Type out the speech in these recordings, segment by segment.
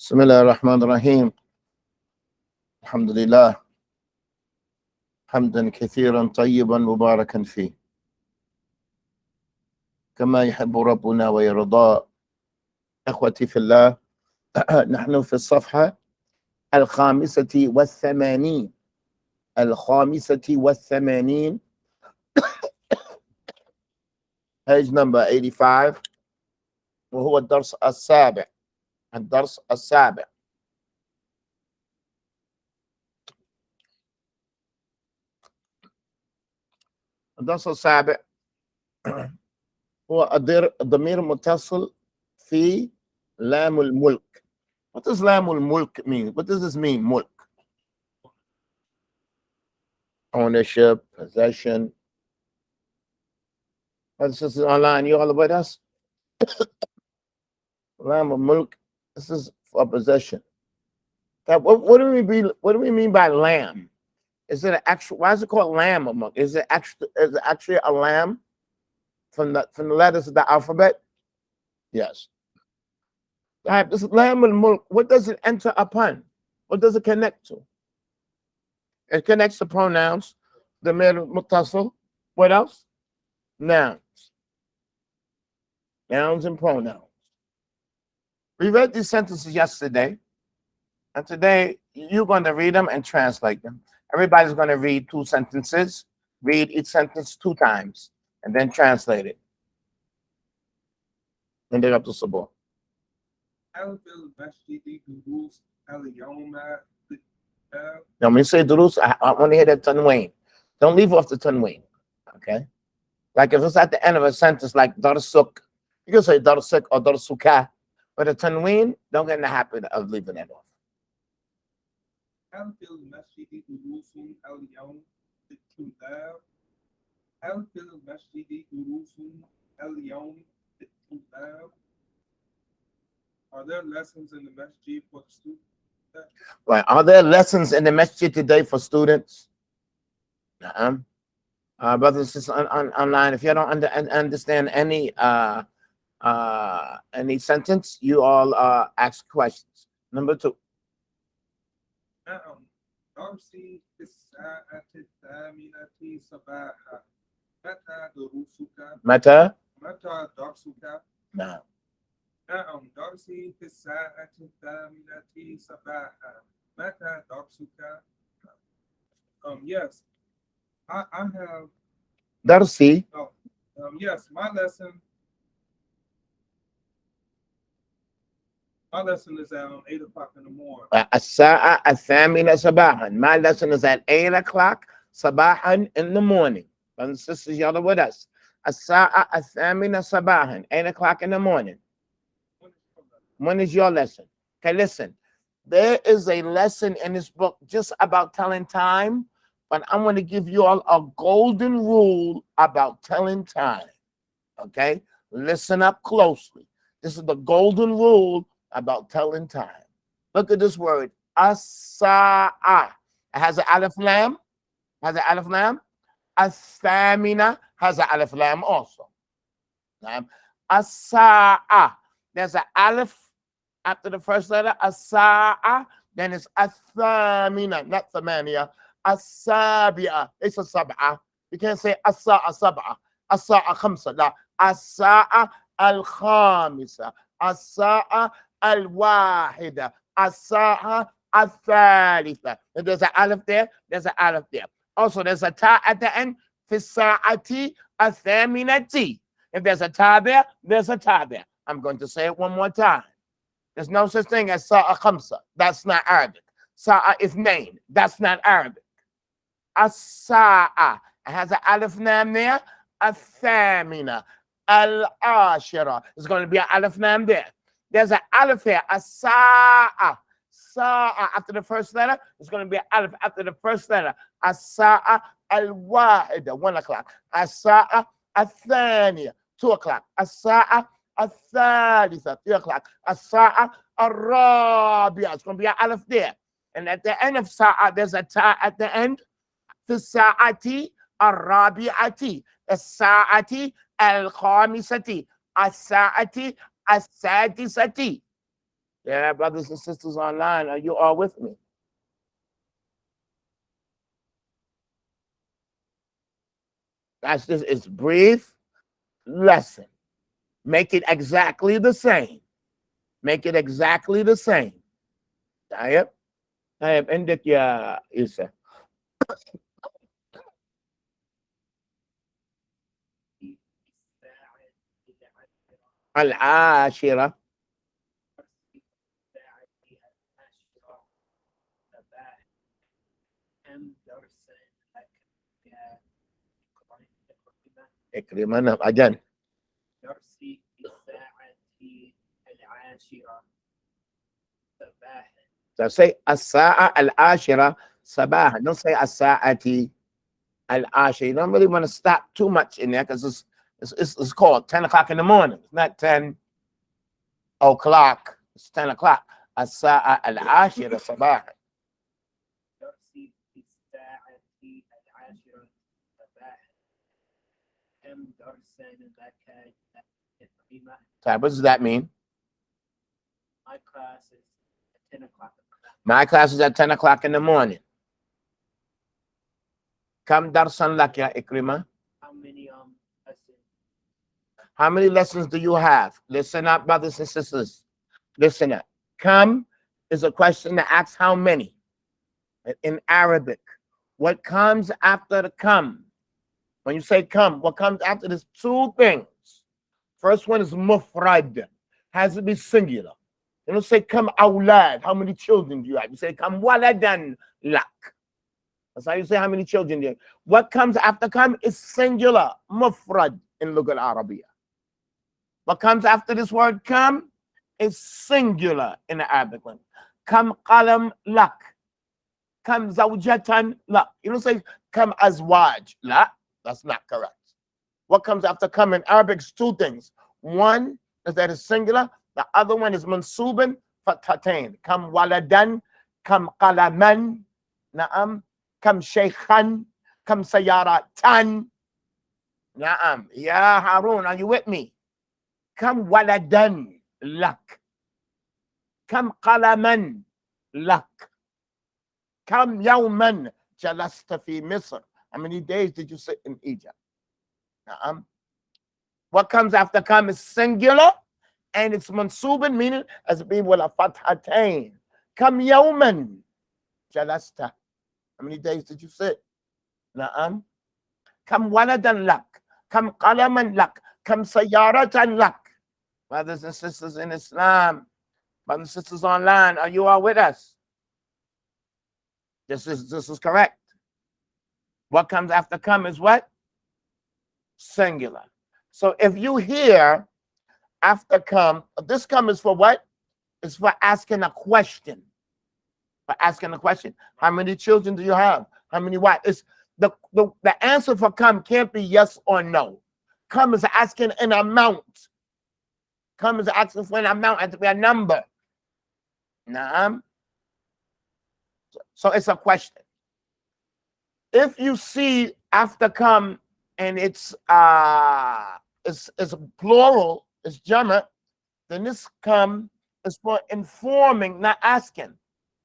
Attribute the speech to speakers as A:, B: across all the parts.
A: بسم الله الرحمن الرحيم. الحمد لله حمدا كثيرا طيبا مباركا فيه كما يحب ربنا ويرضى. أخوتي في الله، نحن في الصفحة 85. 85 page number 85، وهو الدرس السابع. الدرس السابع. الدرس السابع هو ضمير متصل في لام الملك. What does لام الملك mean? What does this mean, mulk? Ownership, possession. This is online. You all with us? Lam al-mulk. This is for possession. What do we mean by lamb? Is it an actual? Why is it called lamb al-mulk? Is it actually a lamb from the letters of the alphabet? Yes. This lamb al-mulk. What does it enter upon? What does it connect to? It connects to pronouns. The middle muttasil. What else? Nouns. Nouns and pronouns. We read these sentences yesterday, and today you're going to read them and translate them. Everybody's going to read 2 sentences, read each sentence 2 times, and then translate it. And then up to Sabor. Now, when you say durus, I want to hear that tanween. Don't leave off the tanween, okay? Like if it's at the end of a sentence like darsuk, you can say darsuk or darsuka, but a tanween, don't get in the habit of leaving that off.
B: Are there lessons in the masjid for the students?
A: Right. Are there lessons in the masjid today for students? Brothers and sisters online, if you don't understand any sentence, you all ask questions. Number 2.
B: درسي في الساعة 8 صباحا. متى دروسك؟
A: متى
B: درسك؟
A: نعم.
B: درسي في الساعة 8 صباحا. متى درسك؟ Yes, I have.
A: درسي.
B: Yes, my lesson. My lesson is at 8 o'clock in the morning.
A: الساعة 8 صباحا. My lesson is at 8 o'clock صباحا in the morning. Brothers and sisters, y'all are with us. الساعة 8 صباحا, 8 o'clock in the morning. When is your lesson? Okay, listen. There is a lesson in this book just about telling time, but I'm going to give you all a golden rule about telling time. Okay? Listen up closely. This is the golden rule about telling time. Look at this word, as-sa'a. It has an alif lam. Has an alif lam. As-thamina has an alif lam also. As-sa'a. There's an alif after the first letter, as-sa'a. Then it's as-thamina, not thamania. As-sabi'a. It's a sab'a. You can't say as-sa'a sab'a. As-sa'a khamsa. La. As-sa'a al-khamisa. As-sa'a al-wahida. As-sa'a al-thalitha. If there's an alif there, there's an alif there. Also, there's a ta at the end. Fi-sa'ati al-thaminati. If there's a ta there, there's a ta there. I'm going to say it one more time. There's no such thing as sa'a khamsa. That's not Arabic. Sa'a ithnain. That's not Arabic. As-sa'a. It has an alif lam there. Al-thamina. Al-ashira. There's going to be an alif lam there. There's an alif here. As-sa'a. Sa'a after the first letter. There's going to be an alif after the first letter. As-sa'a al-wahida. 1 o'clock. As-sa'a al-thaniya. 2 o'clock. As-sa'a al-thalitha. 3 o'clock. As-sa'a al-rabi'a. It's going to be an alif there. And at the end of sa'a, there's a ta at the end. Fi-sa'ati al-rabi'ati. As-sa'ati al-khamisati. As-sa'ati as-sadisati. Yeah, brothers and sisters online, are you all with me? That's just, it's brief lesson. Make it exactly the same. Make it exactly the same. طيب طيب عندك يا عيسى. العاشرة. إكرمنا أجل.
C: درسي في الساعة العاشرة صباحا.
A: So say الساعة العاشرة صباحا. Don't say الساعة العاشرة. You don't really want to stop too much in there because it's called 10 o'clock in the morning. It's not 10 o'clock. It's 10 o'clock. الساعة العاشرة صباحا.
C: درسي في الساعة العاشرة صباحا. كم درسا لك القيمة؟
A: So what does that mean?
C: My class is at 10 o'clock.
A: My class is at 10 o'clock in the morning. كم درسا لك يا إكرمة?
C: How many lessons?
A: How many lessons do you have? Listen up, brothers and sisters. Listen up. Come is a question that asks how many. In Arabic, what comes after the come? When you say come, what comes after this? Two things. First one is mufrad. Has to be singular. You don't say come awlad. How many children do you have? You say come waladan lak. That's how you say how many children do you have. What comes after come is singular. Mufrad in Lugha al-Arabiya. What comes after this word come is singular in the Arabic language. Come qalam lak. Come zawjatan lak. You don't say come azwaj. La. That's not correct. What comes after come in Arabic is two things. One is that it's singular. The other one is mansuban fatatain. Come waladan. Come qalaman. Na'am. Come shaykhan. Come sayaratan. Na'am. Ya Harun, are you with me? Come waladan lak. Come qalaman lak. Come yawman jalasta fi Misr. How many days did you sit in Egypt? What comes after come is singular and it's mansuban, meaning as being with a fathatain. Come yawman jalasta. How many days did you sit? Come waladan lak. Come qalaman lak. Come sayaratan lak. Brothers and sisters in Islam, brothers and sisters online, are you all with us? This is correct. What comes after come is what? Singular. So if you hear after come, this come is for what? It's for asking a question. For asking a question. How many children do you have? How many wives? It's the answer for come can't be yes or no. Come is asking an amount. Come is asking for an amount, has to be a number. Naam. So it's a question. If you see after come and it's plural, it's jama, then this come is for informing, not asking.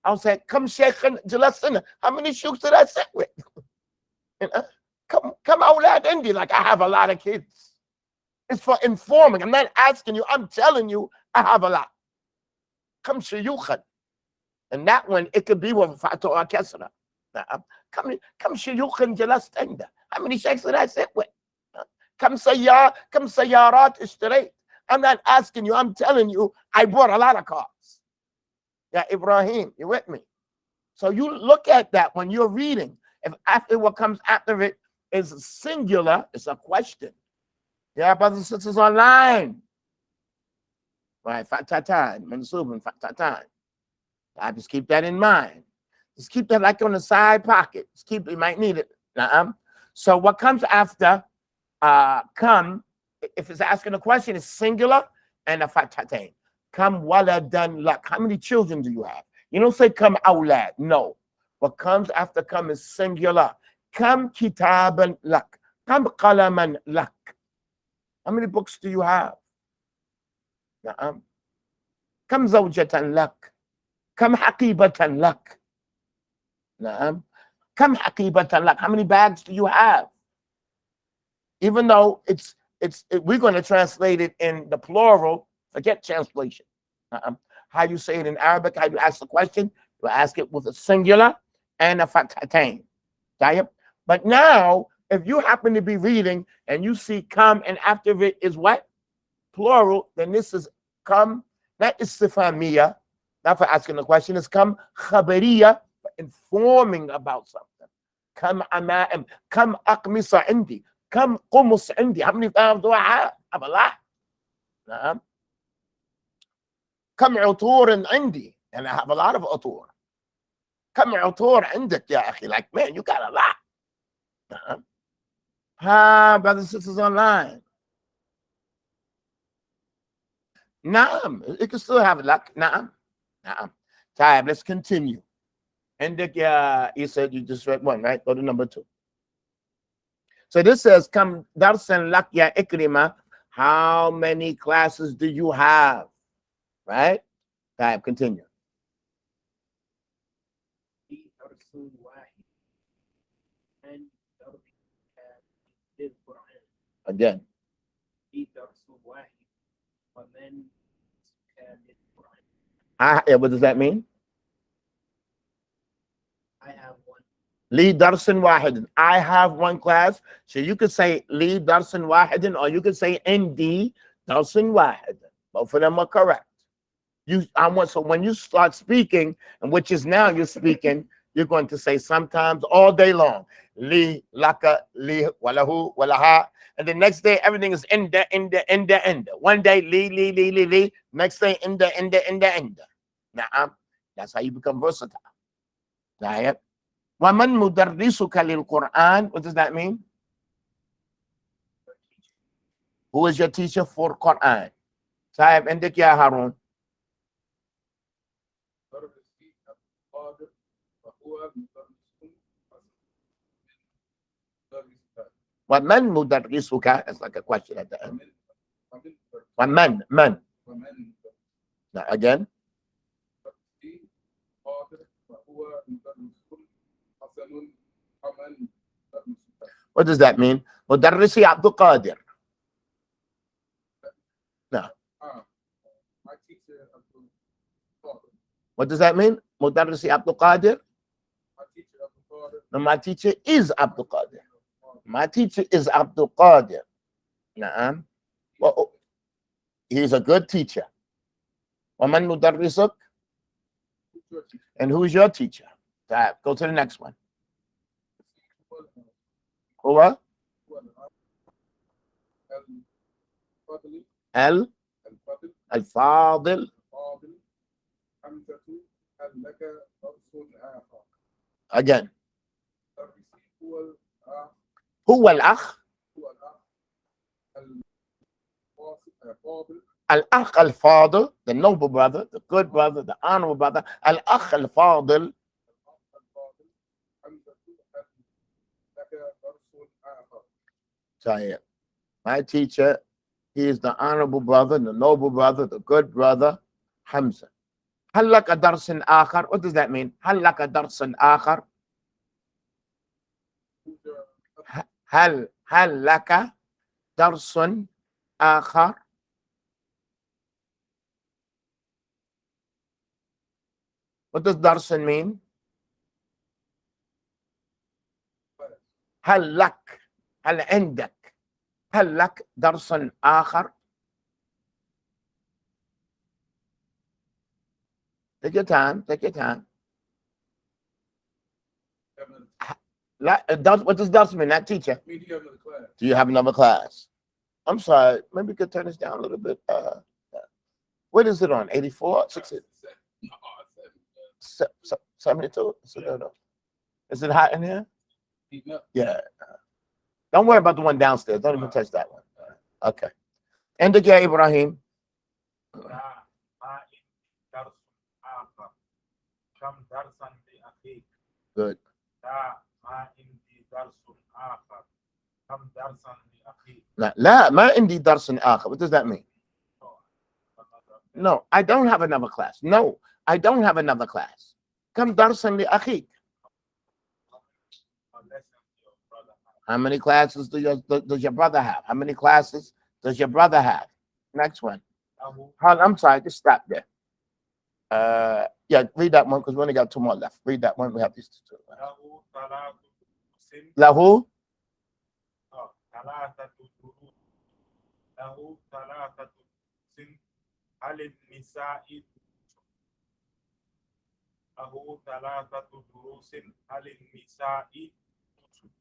A: I'll say, come shaykhan jalasana. How many shooks did I sit with? Come awlad indi, like I have a lot of kids. It's for informing. I'm not asking you, I'm telling you I have a lot. Come shayukhan. And that one, it could be with Fatu or Kesra. Come shayukhan jalastanda. How many sheikhs did I sit with? Come sayarat ishtarayt. I'm not asking you, I'm telling you, I bought a lot of cars. Yeah, Ibrahim, you with me? So you look at that when you're reading. If after what comes after it is singular, it's a question. Yeah, brothers and sisters online. Right, fatatan, mansubun, fatatan. I just keep that in mind. Just keep that like on the side pocket. Just keep it, you might need it. So what comes after come, if it's asking a question, is singular and a fatatain. Come waladan lak. How many children do you have? You don't say come awlad. No. What comes after come is singular. Come kitaban lak. Come qalaman lak. How many books do you have? Come كم زوجة لك كم حقيبة لك نعم كم حقيبة لك how many bags do you have even though we're going to translate it in the plural forget translation how you say it in Arabic how you ask the question you ask it with a singular and a fathatain but now if you happen to be reading and you see come and after it is what plural then this is come that is istifhamiyya not for asking the question it's come khabariyya for informing about something come ama'im come aqmisa indi come qumus indi how many times do I have a lot نعم كم عطور عندي and I have a lot of عطور كم عطور عندك يا أخي like man you got a lot brothers and sisters online نعم you can still have luck نعم طيب let's continue عندك يا you said you just read one right go to number 2 so this says كم درسا لك يا إكرمة how many classes do you have right طيب continue again what does that mean
C: I have one.
A: لي درس واحد I have one class so you could say لي درس واحد or you could say عندي درس واحد both of them are correct so when you start speaking and which is now you're speaking you're going to say sometimes all day long li laka li walahu walaha and the next day everything is inda one day li next day inda na'am that's how you become versatile right ومن مدرسك للقرآن what does that mean who is your teacher for Quran طيب عندك يا هارون ومن مدرسك it's like a question at the end ومن now again what does that mean مدرسي عبد القادر no what does that mean مدرسي عبد القادر no my teacher is Abdul Qadir my teacher is Abdul Qadir نعم well, he's a good teacher ومن مدرسك and who's your teacher go to the next one هو الفاضل again هو الأخ الأخ الفاضل the noble brother the good brother the honorable brother الأخ الفاضل so my teacher he is the honorable brother the noble brother the good brother Hamza هل لك درس آخر what does that mean هل لك درس آخر هل لك درس آخر what does درس mean هل لك هل عندك هل لك درس آخر take your time لا what does درس mean not teacher do you have another class I'm sorry maybe you could turn this down a little bit what is it on 84 60 72 no. Is it hot in here yeah don't worry about the one downstairs don't even touch that one okay and again Ibrahim good لا ما عندي درس آخر what does that mean No, I don't have another class. No, I don't have another class. Come darsan li akhik. How many classes does your brother have? How many classes does your brother have? Next one. I'm sorry, just stop there. Yeah, read that one because we only got two more left. Read that one. We have these two. Lahu.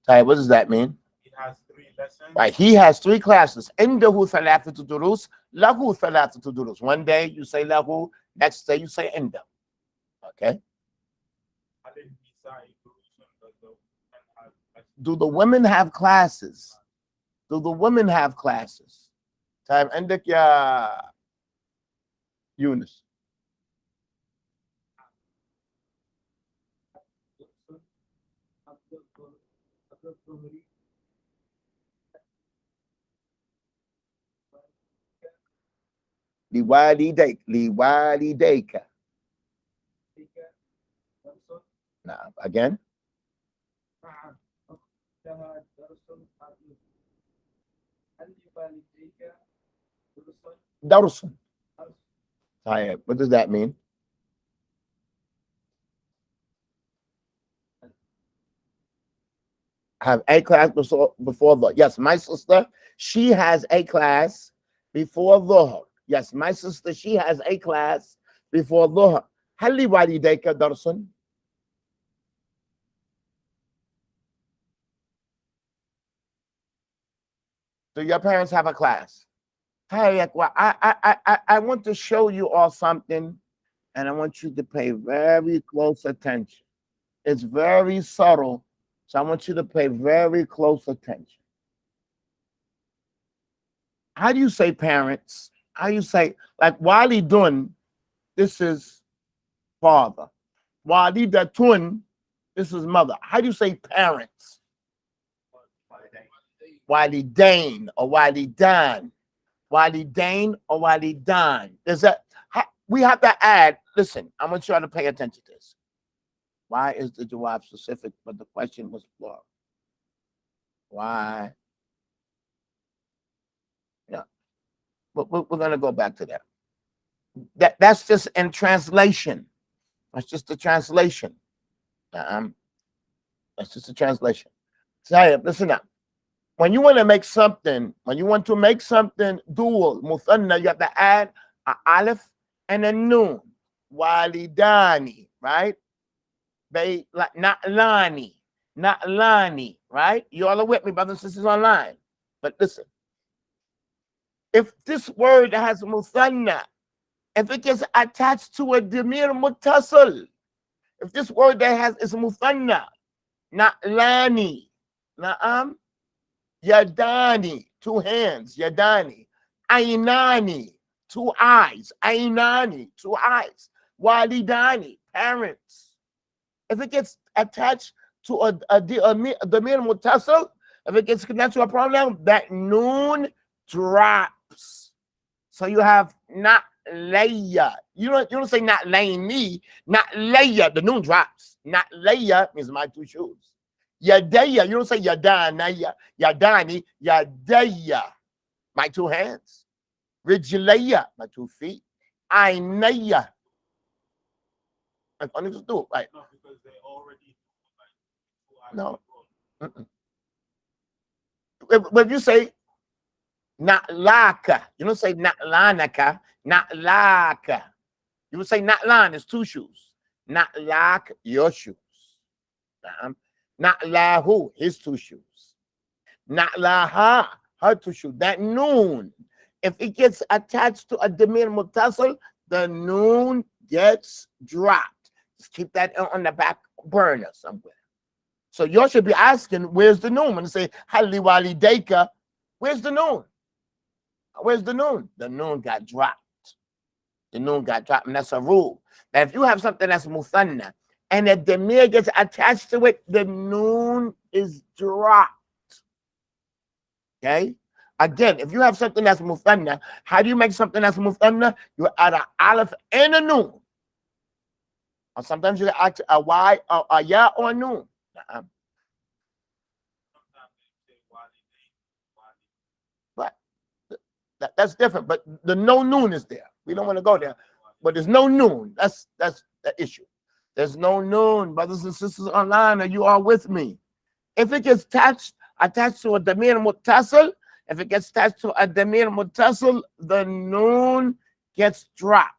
A: Right, what does that mean?
B: It has 3 lessons.
A: Right, he has 3 classes. Indahu thalathatu durus, lahu thalathatu durus. One day you say lahu, next day you say inda. Okay. Do the women have classes? Do the women have classes? Time عندك يا يونس. لوالديك. Now again. درس. What does that mean? Have a class before the. Yes, my sister, she has a class before Dhuhr. Yes, my sister, she has a class before Dhuhr. هل لوالديك درس? Do your parents have a class? Hey, well, I want to show you all something, and I want you to pay very close attention. It's very subtle, so I want you to pay very close attention. How do you say parents? How do you say, like Walidun, this is father. Walidatun, this is mother. How do you say parents? Walidain or Walidan. Walidain or Walidan. There's that. We have to add, listen, I want you all to pay attention to this. Why is the jawab specific, but the question was plural? Why? Yeah. We're going to go back to that. That's just in translation. That's just the translation. That's just a translation. So listen up. When you want to make something dual, muthanna, you have to add an alif and a noon. Walidani, right? They like not lani, right? You all are with me, brothers and sisters online. But listen, if this word has muthanna, if it gets attached to a damir muttasil, if this word that is muthanna, not lani, na'am, yadani, 2 hands, yadani, ainani, 2 eyes, ainani, 2 eyes, walidani, parents. If it gets attached to a damir muttasil, if it gets connected to a pronoun, that noon drops. So you have not layya. You don't say not laying me, not layya. The noon drops. Not layya means my 2 shoes. Yadaya, you don't say yadana, yadani, yadaya, my 2 hands. Rijlaya, my 2 feet. Ainaya. Right?
B: No, because they already
A: no. If you say not laka, you don't say not lanaka, not laka. You would say not lan is 2 shoes. Not lak, your shoes. Not lahu, his 2 shoes. Not laha, her 2 shoes. That noon, if it gets attached to a damir muttasil, the noon gets dropped. Just keep that on the back burner somewhere. So you should be asking, where's the noon? When you say Hali Walidayka, where's the noon? Where's the noon? The noon got dropped. The noon got dropped, and that's a rule. Now, if you have something that's muthanna, and the damir gets attached to it, the noon is dropped. Okay? Again, if you have something that's muthanna, how do you make something that's muthanna? You add an aleph and a noon. Or sometimes you add a y or a ya or a noon. But that's different. But the no noon is there. We don't want to go there. But there's no noon. That's the issue. There's no noon, brothers and sisters online. Are you all with me? If it gets attached to a damir muttasil, if it gets attached to a damir muttasil, the noon gets dropped.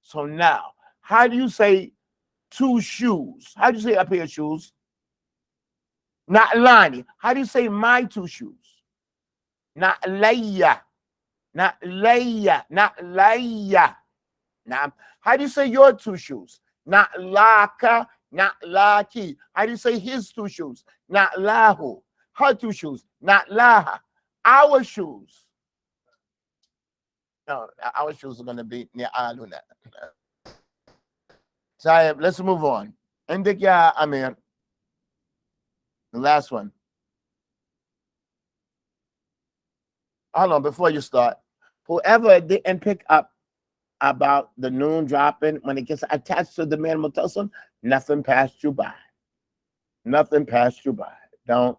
A: So now, how do you say two shoes? How do you say a pair of shoes? Not lani. How do you say my two shoes? Not layya. Not layya. Not layya. Now, how do you say your two shoes? Not laka. Not laki. How do you say his two shoes? Not lahu. Her two shoes. Not laha. Our shoes. No, our shoes are going to be near aluna. So let's move on. Indik ya Amir. The last one. Hold on, before you start. Whoever didn't pick up about the noon dropping, when it gets attached to the man muttasil, nothing passed you by. Nothing passed you by. Don't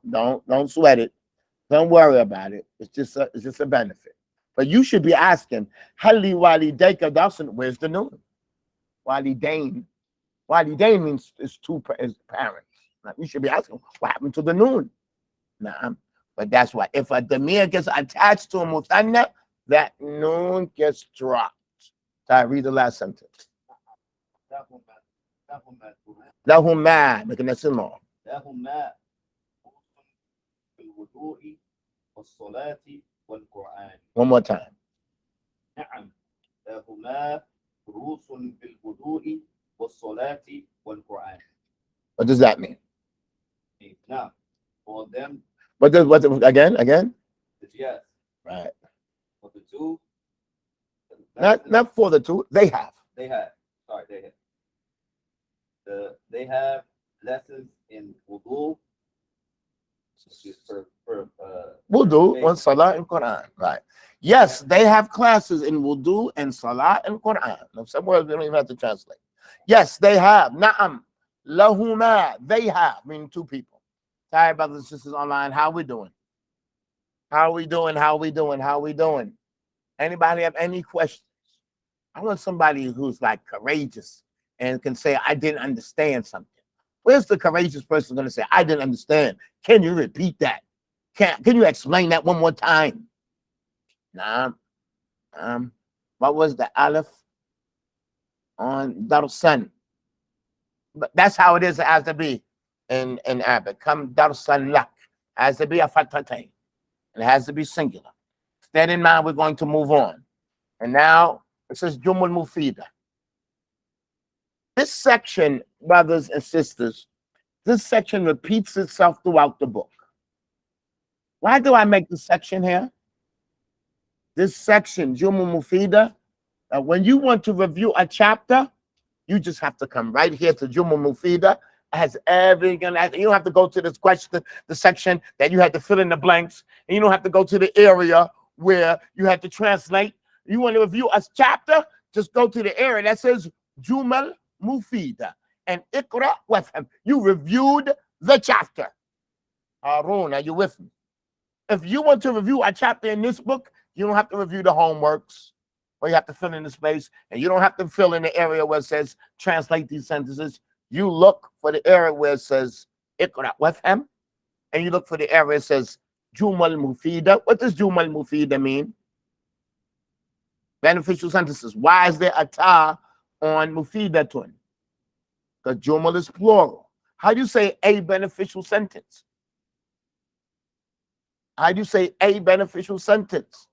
A: sweat it. Don't worry about it. It's just a benefit. But you should be asking, Hali walidayka dasan, where's the noon? Walidain. Walidain means it's parents. Now, you should be asking, what happened to the noon? Nah, but that's why. If a damir gets attached to a muthanna, that noon gets dropped. So I read the last sentence. Lahumma. Making that simple.
D: لهما بالوضوء والصلاة والقرآن.
A: One more time.
D: نعم لهما رؤوس بالوضوء والصلاة والقرآن.
A: What does that mean?
D: نعم for them.
A: What again?
D: Yes.
A: Right.
D: For the two.
A: Not for the two. They have.
D: They have. They have lessons in wudu.
A: Wudu and Salah and Quran. Right. Yes, they have classes in wudu and Salah and Quran. Now, some words we don't even have to translate. Yes, they have. Na'am. Lahuma. They have. Meaning two people. Sorry, brothers and sisters online. How we doing? How we doing? Anybody have any questions? I want somebody who's like courageous and can say, I didn't understand something. Where's the courageous person going to say, I didn't understand? Can you repeat that? Can you explain that one more time? Nah. What was the aleph on Darsan? But that's how it is. It has to be in Arabic. Come Darsan lak. It has to be a fathatain. It has to be singular. That in mind, we're going to move on. And now it says Jumul Mufida. This section, brothers and sisters, this section repeats itself throughout the book. Why do I make this section here? This section, Jumul Mufida, when you want to review a chapter, you just have to come right here to Jumul Mufida. It has everything. You don't have to go to this question, the section that you had to fill in the blanks, and you don't have to go to the area where you had to translate. You want to review a chapter, just go to the area that says Jumal Mufida and Iqra Wafham. You reviewed the chapter. Harun, are you with me? If you want to review a chapter in this book, you don't have to review the homeworks, or you have to fill in the space, and you don't have to fill in the area where it says translate these sentences. You look for the area where it says Iqra Wafham, and you look for the area where it says Jumal Mufida. What does Jumal Mufida mean? Beneficial sentences. Why is there a ta on Mufidatun? Because Jumal is plural. How do you say a beneficial sentence? How do you say a beneficial sentence?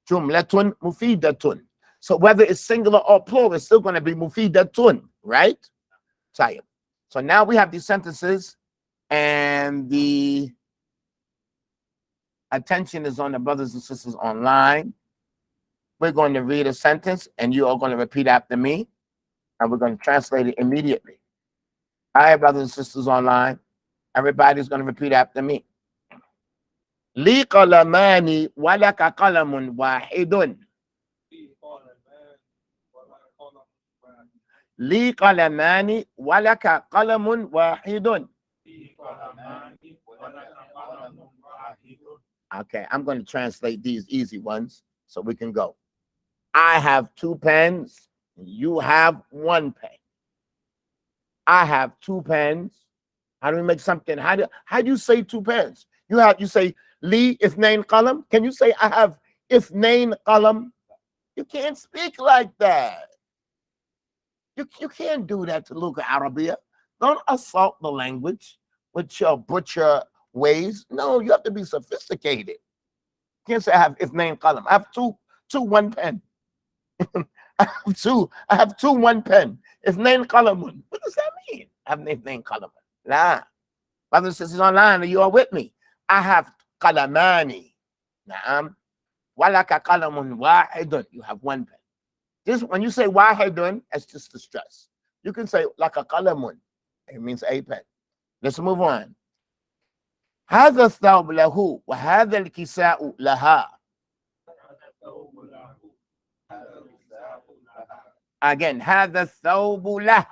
A: Jumlatun Mufidatun. So whether it's singular or plural, it's still going to be Mufidatun, right? So now we have these sentences, and the attention is on the brothers and sisters online. We're going to read a sentence, and you are going to repeat after me, and we're going to translate it immediately. All right, brothers and sisters online, everybody's going to repeat after me. لي قلمان ولك قلم واحد. لي قلمان ولك قلم واحد. Okay, I'm going to translate these easy ones so we can go. I have 2 pens. You have 1 pen. I have 2 pens. How do we make something? How do you say 2 pens? You say li ithnain qalam. Can you say I have ithnain qalam? You can't speak like that. You can't do that to Luga Arabia. Don't assault the language with your butcher ways. No, you have to be sophisticated. You can't say I have ithnain qalam. I have two 1 pen. I have two 1 pen. Ithnain qalamun. What does that mean? I have ithnain qalamun. Nah. Brothers and sisters online, you are with me. I have qalamani. Na'am. Walaka qalamun wahidun. You have 1 pen. This, when you say wahidun, that's just the stress. You can say like a qalamun. It means a pen. Let's move on. هذا الثوب له وهذا الكساء لها. Again, هذا الثوب له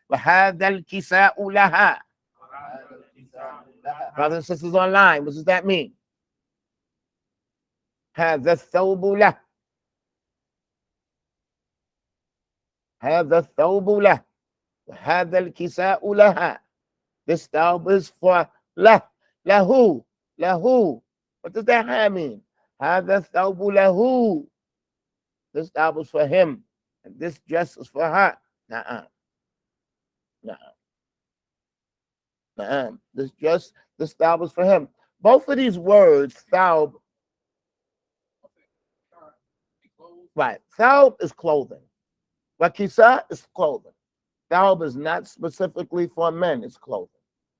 A: وهذا الكساء لها. Brothers and sisters online, what does that mean? هذا الثوب له. هذا الثوب له وهذا الكساء لها. This thawb is for له. له. What does that mean? هذا الثوب له. This thawb is for him, and this dress is for her. Nuh-uh. This thawb is for him. Both of these words, thawb, right? Thawb is clothing. But kisa is clothing. Thawb is not specifically for men, it's clothing.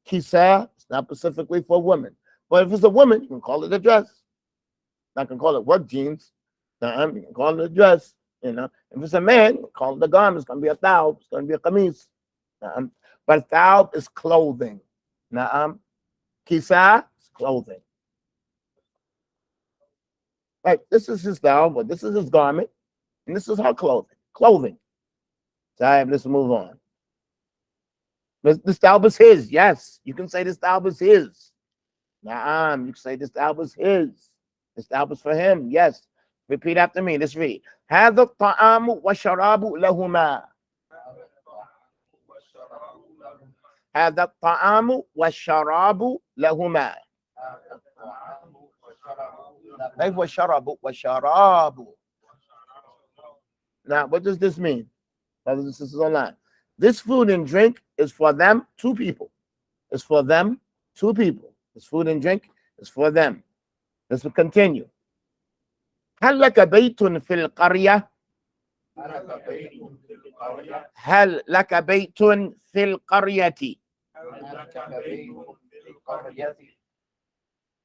A: Kisa is not specifically for women. But if it's a woman, you can call it a dress. Not can call it work jeans. You can call it a dress. You know, if it's a man, you call it a garment. It's going to be a thawb. It's going to be a kameez. But thawb is clothing. Kisa is clothing. Right, this is his thawb, but this is his garment, and this is her clothing. Clothing. So let's move on. This thawb is his. Yes, you can say this thawb is his. You can say this thawb is his. This thawb is for him. Yes. Repeat after me. Let's read. هذا الطعام والشراب لهما. هذا الطعام والشراب لهما. والشراب. Now, what does this mean? Brothers and sisters online. This food and drink is for them, 2 people. It's for them, 2 people. This food and drink is for them. Let's continue. هل لك بيت في القرية؟ هل لك بيت في القرية؟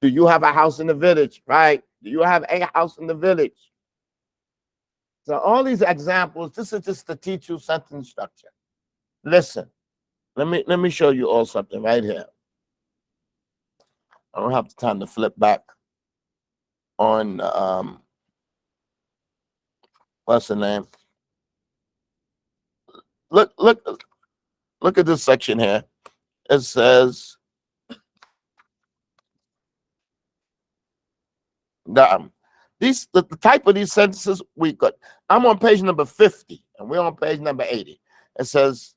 A: Do you have a house in the village? Right? Do you have a house in the village? So all these examples, this is just to teach you sentence structure. Listen, let me show you all something right here. I don't have the time to flip back on what's the name? Look at this section here. It says the type of these sentences we got. I'm on page number 50 and we're on page number 80. It says,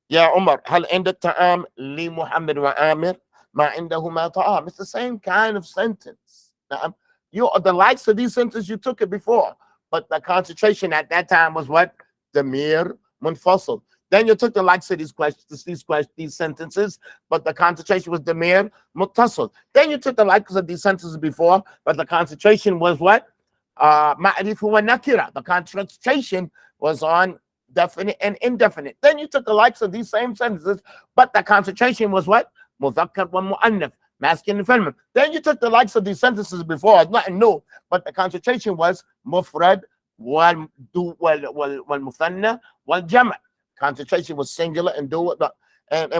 A: Ya Umar, hal indak ta'am li Muhammad wa Amir ma indahuma ta'am. It's the same kind of sentence. Now, the likes of these sentences, you took it before, but the concentration at that time was what? Damir munfasil. Then you took the likes of these sentences, but the concentration was damir muttasil. Then you took the likes of these sentences before, but the concentration was what? Ma'rif wa nakira. The concentration was on definite and indefinite. Then you took the likes of these same sentences, but the concentration was what? Mudhakkar wa mu'annaf, masculine and feminine. Then you took the likes of these sentences before, nothing new, but the concentration was mufrad wal muthanna wal jama'. Concentration was singular and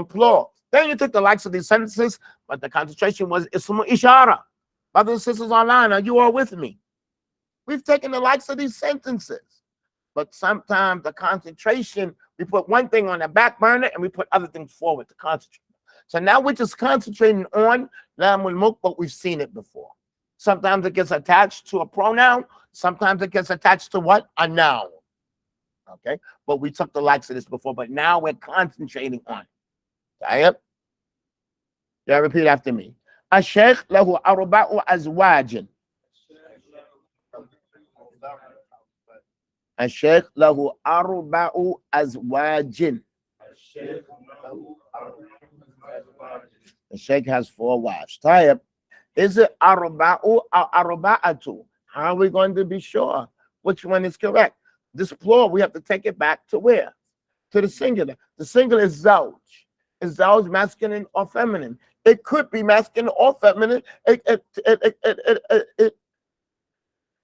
A: plural. Then you took the likes of these sentences, but the concentration was ismu ishara. Brothers and sisters online, are you all with me? We've taken the likes of these sentences, but sometimes the concentration, we put one thing on the back burner and we put other things forward to concentrate. So now we're just concentrating on lamul mulk, but we've seen it before. Sometimes it gets attached to a pronoun. Sometimes it gets attached to what? A noun. Okay, but we took the likes of this before, but now we're concentrating on it. Tayyib? Yeah, repeat after me. الشيخ له أربع أزواج. الشيخ له أربع أزواج. The sheikh has 4 wives. Tayyib. Is it arba'u or arba'atu? How are we going to be sure which one is correct? This plural, we have to take it back to where? To the singular. The singular is zawj. Is zawj masculine or feminine? It could be masculine or feminine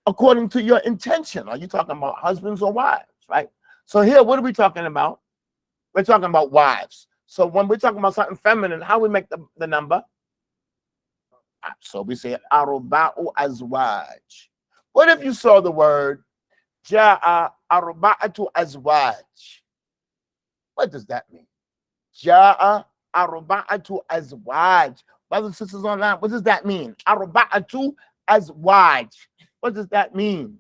A: according to your intention. Are you talking about husbands or wives, right? So here, what are we talking about? We're talking about wives. So when we're talking about something feminine, how we make the number? So we say arba'u azwaj. What if you saw the word ja'a arba'atu azwaj? What does that mean? Ja'a arba'atu azwaj. Brothers and sisters online, what does that mean? Arba'atu azwaj. What does that mean?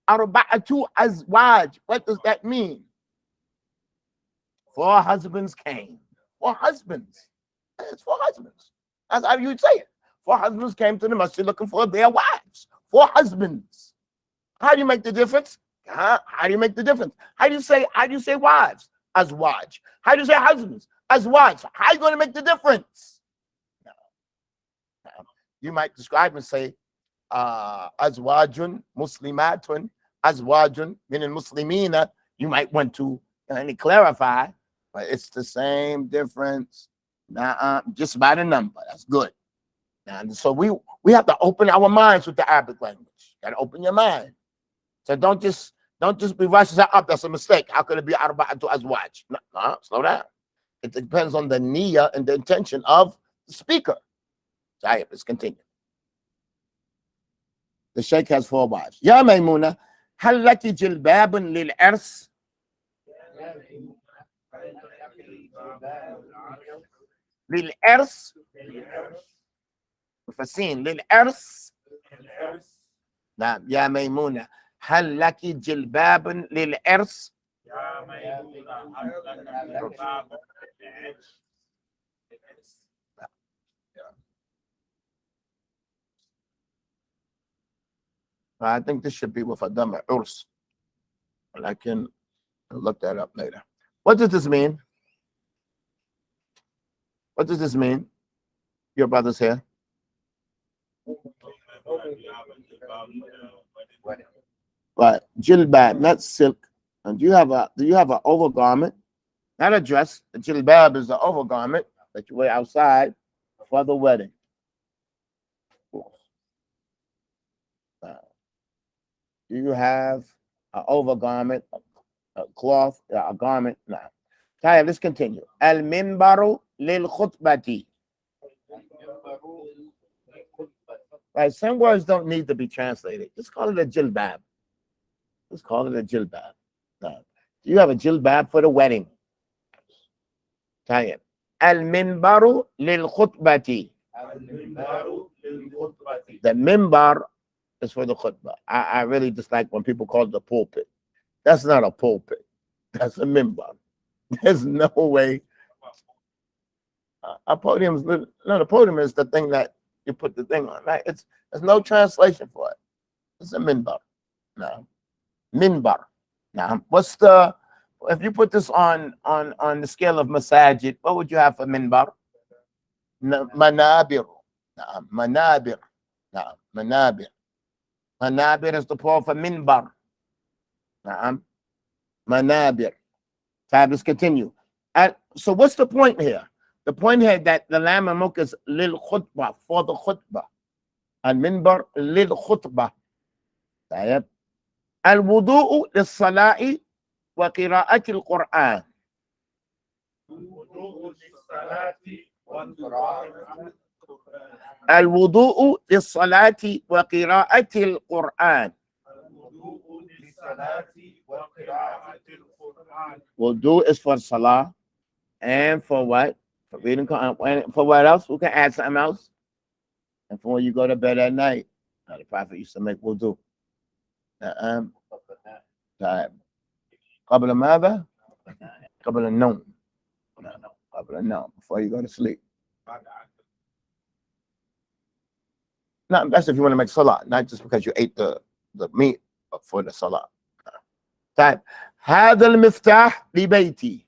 A: Arba'atu azwaj. What does that mean? 4 husbands came. 4 husbands. It's 4 husbands. That's how you'd say it. 4 husbands came to the masjid looking for their wives. 4 husbands. How do you make the difference? How do you make the difference? How do you say wives? Azwaj. How do you say husbands? Azwaj. How are you going to make the difference? No. You might describe and say azwajun muslimatun, azwajun min al-muslimina. You might want to clarify, but it's the same difference. Now, just by the number. That's good. Now, so we have to open our minds with the Arabic language. Got to open your mind. So don't just be rushing up. That's a mistake. How could it be arba'atu azwaj? No, slow down. It depends on the niyyah and the intention of the speaker. So, let's continue. The sheikh has 4 wives. Ya Maymuna, hal laki jilbabun lil ars? Lil ars? مفسين للإرث. نعم يا ميمونة هل لك جلباب للإرث؟ يا ميمونة هل لك جلباب للإرث؟ I think this should be with a dam urs. I can look that up later. What does this mean? What does this mean? Your brothers here. Right, jilbab, not silk. And do you have an overgarment? Not a dress. A jilbab is the overgarment that you wear outside for the wedding. Do you have an overgarment, a cloth, a garment? No. Okay, let's continue. Al minbaru lil khutbati. Right, some words don't need to be translated. Just call it a jilbab. Just call it a jilbab. No. Do you have a jilbab for the wedding? Okay. Al minbaru lil khutbati. The minbar is for the khutbah. I really dislike when people call it the pulpit. That's not a pulpit. That's a minbar. There's no way. A podium is not a podium. Is the thing that you put the thing on, right? There's no translation for it. It's a minbar. No, minbar. Now, if you put this on the scale of masajid, what would you have for minbar? Manabir. Manabir. Manabir. Manabir is the plural for minbar. Manabir. Time, let's continue. So what's the point here? The point here that the lam and mulk is lil khutbah, for the khutbah. And minbar lil khutbah. Al wudu'u lis sala'i wa qira'ati al Quran. الوضوء للصلاة وقراءة القرآن. Wudu is for salah and for what? For reading Quran. For what else? Who can add something else? And for when you go to bed at night. Now, the Prophet used to make wudu. قبل ماذا؟ قبل النوم. قبل النوم. Before you go to sleep. No, that's if you want to make salah, not just because you ate the meat for the salah. طيب هذا المفتاح لبيتي.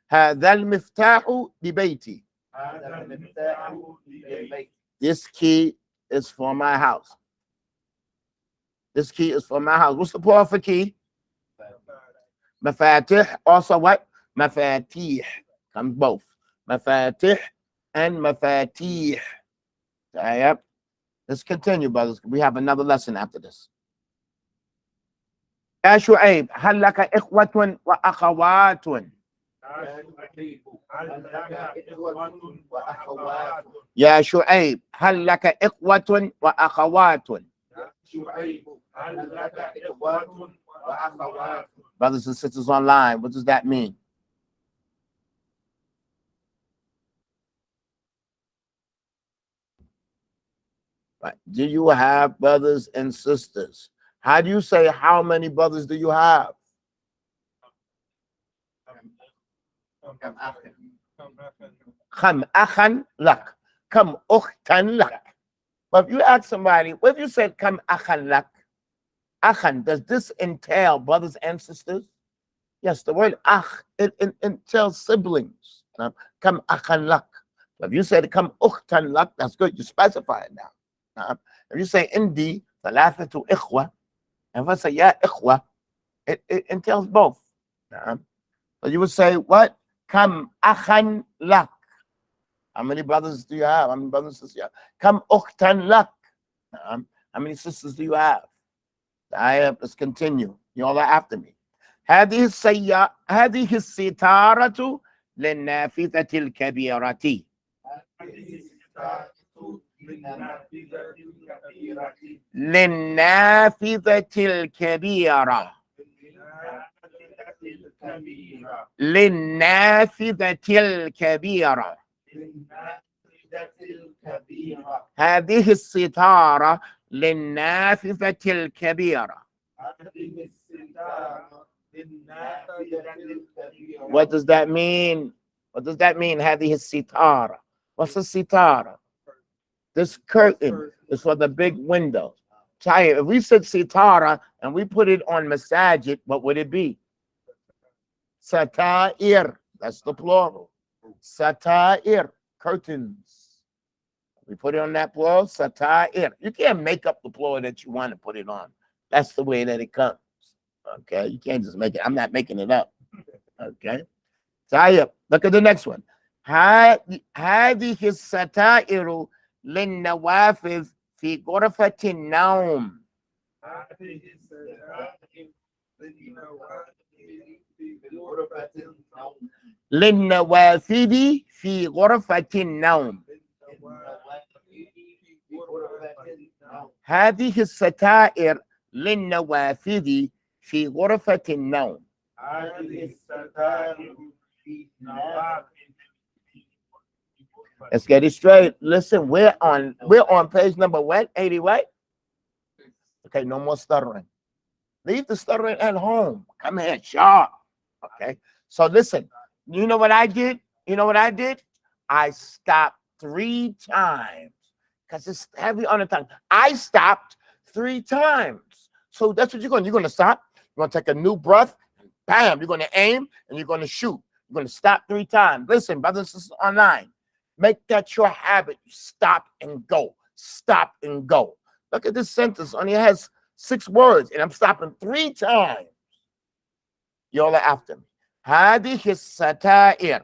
A: هذا المفتاح لبيتي. This key is for my house. This key is for my house. What's the plural for key? مفاتيح. Also what? مفاتيح. Comes both. مفاتيح and مفاتيح. Yep. Let's continue, brothers. We have another lesson after this. يا شعيب هل لك إخوة وأخوات؟ يا شعيب هل لك إخوة وأخوات؟ Brothers and sisters online, what does that mean? Right. Do you have brothers and sisters? How do you say how many brothers do you have? Kam akhan lak. Kam ukhtan lak. But if you ask somebody, what if you said kam akhan lak? Akhan, does this entail brothers and sisters? Yes, the word akh, it entails siblings. Kam akhan lak. If you said kam ukhtan lak, that's good. You specify it now. If you say indi, thalathatu ikhwa, and if I say ya ikhwa, it entails both. So you would say what? Kam akhan lak. How many brothers do you have? How many brothers and sisters do you have? Kam ukhtan lak. How many sisters do you have? Let's continue. You all are after me. هذه الستارة للنافذة الكبيرة. للنافذة الكبيرة. للنافذة الكبيرة. هذه الستارة للنافذة الكبيرة. What does that mean? What does that mean? هذه الستارة. What's a sitara? This curtain is for the big window. If we said sitara and we put it on masajid, what would it be? Satair. That's the plural. Satair. Curtains. We put it on that plural. Satair. You can't make up the plural that you want to put it on. That's the way that it comes. Okay. You can't just make it. I'm not making it up. Okay. Tayyip. Look at the next one. هذه الستائر للنوافذ في غرفة النوم. للنوافذ في غرفة النوم. هذه الستائر للنوافذ في غرفة النوم. Let's get it straight. Listen, we're on page number what? 80 what? Okay, no more stuttering. Leave the stuttering at home. Come here, sharp. Okay. So listen, you know what I did? I stopped 3 times because it's heavy on the tongue. I stopped 3 times. So that's what you're going to do. You're going to stop. You're going to take a new breath. Bam, you're going to aim and you're going to shoot. You're going to stop 3 times. Listen, brothers and sisters online, make that your habit. Stop and go. Stop and go. Look at this sentence. Only has 6 words, and I'm stopping 3 times. Y'all are after me. هذه الستائر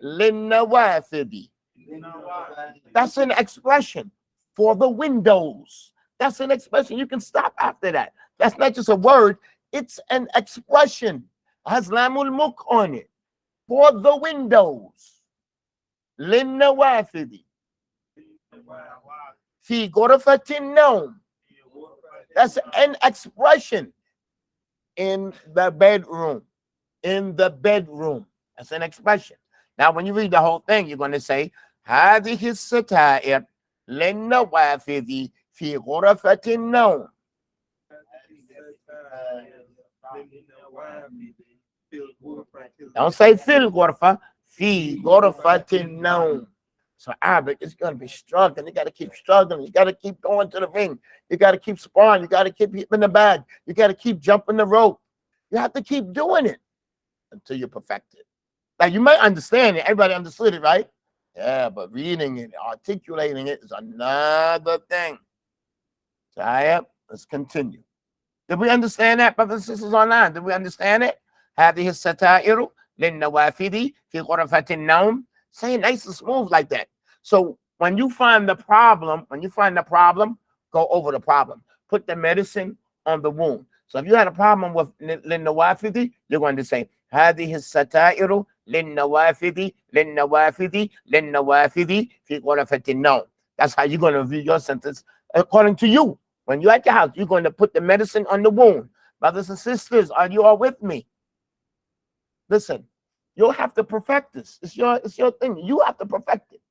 A: للنوافذ. That's an expression for the windows. That's an expression. You can stop after that. That's not just a word. It's an expression. has lamul muk on it. For the windows. للنوافذ. في غرفة النوم. That's an expression. In the bedroom. In the bedroom. That's an expression. Now, when you read the whole thing, you're going to say, هذه الستائر للنوافذ في غرفة النوم. Don't say fil ghurfa, fi ghurfatin nawm. So Arabic is going to be struggling. You got to keep struggling. You got to keep going to the ring. You got to keep sparring. You got to keep hitting the bag. You got to keep jumping the rope. You have to keep doing it until you perfect it. Like, you might understand it. Everybody understood it, right? Yeah, but reading it, articulating it is another thing. So let's continue. Did we understand that, brothers and sisters online? Did we understand it? هذه الستائر للنوافذ في غرفة النوم. Say it nice and smooth like that. So when you find the problem, go over the problem. Put the medicine on the wound. So if you had a problem with للنوافذ, you're going to say هذه الستائر للنوافذ في غرفة النوم. That's how you're going to read your sentence according to you. When you're at your house, you're going to put the medicine on the wound. Brothers and sisters, are you all with me? Listen, you'll have to perfect this. It's your thing. You have to perfect it.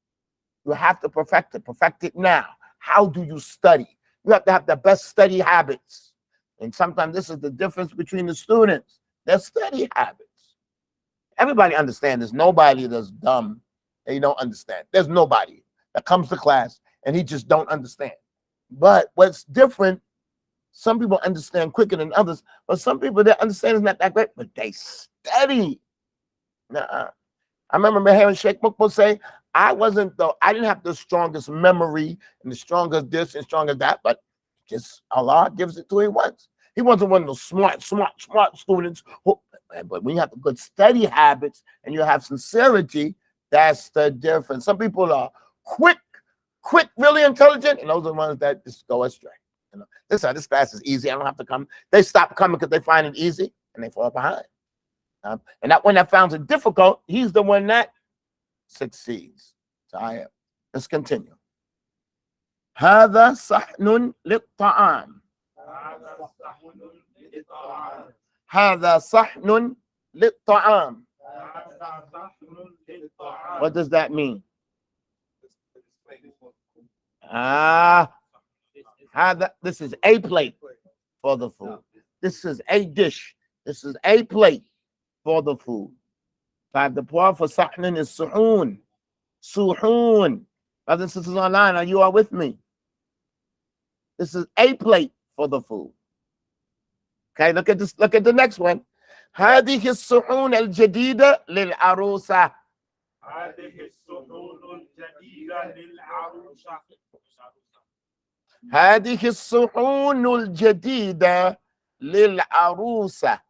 A: You have to perfect it. Perfect it now. How do you study? You have to have the best study habits. And sometimes this is the difference between the students. Their study habits. Everybody understands. There's nobody that's dumb and you don't understand. There's nobody that comes to class and he just don't understand. But what's different, some people understand quicker than others, but some people, their understanding is not that great, but they study. I remember hearing Sheikh Mukbal say, I didn't have the strongest memory and the strongest this and strongest that, but just Allah gives it to him once. He wasn't one of those smart students. But when you have good study habits and you have sincerity, that's the difference. Some people are quick, really intelligent, and those are the ones that just go astray. You know, this class is easy. I don't have to come. They stop coming because they find it easy and they fall behind. And that one that finds it difficult, he's the one that succeeds. So let's continue. هذا صحن للطعام. هذا صحن للطعام. What does that mean? This is a plate for the food. This is a dish. This is a plate for the food. The plural for sahnin is suhoon. Suhoon. Brothers and sisters online, are you all with me? This is a plate for the food. Okay, look at this. Look at the next one. هذه الصحون الجديدة للعروسة.
B: هذه الصحون الجديدة للعروسة.
A: هذه الصحون الجديدة للعروسة.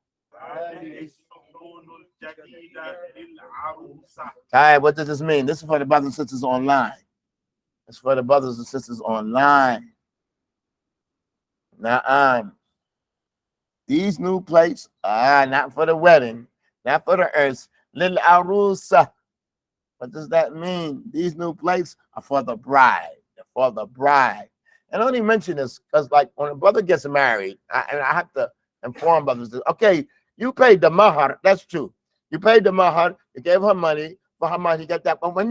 A: All right, what does this mean? This is for the brothers and sisters online. It's for the brothers and sisters online. Now, these new plates are not for the wedding, not for the earth. Lil arusa. What does that mean? These new plates are for the bride. They're for the bride. And I only mention this because, like, when a brother gets married, I have to inform brothers that, okay, you paid the mahar. That's true. You paid the mahar. You gave her money for her money. You got that. But when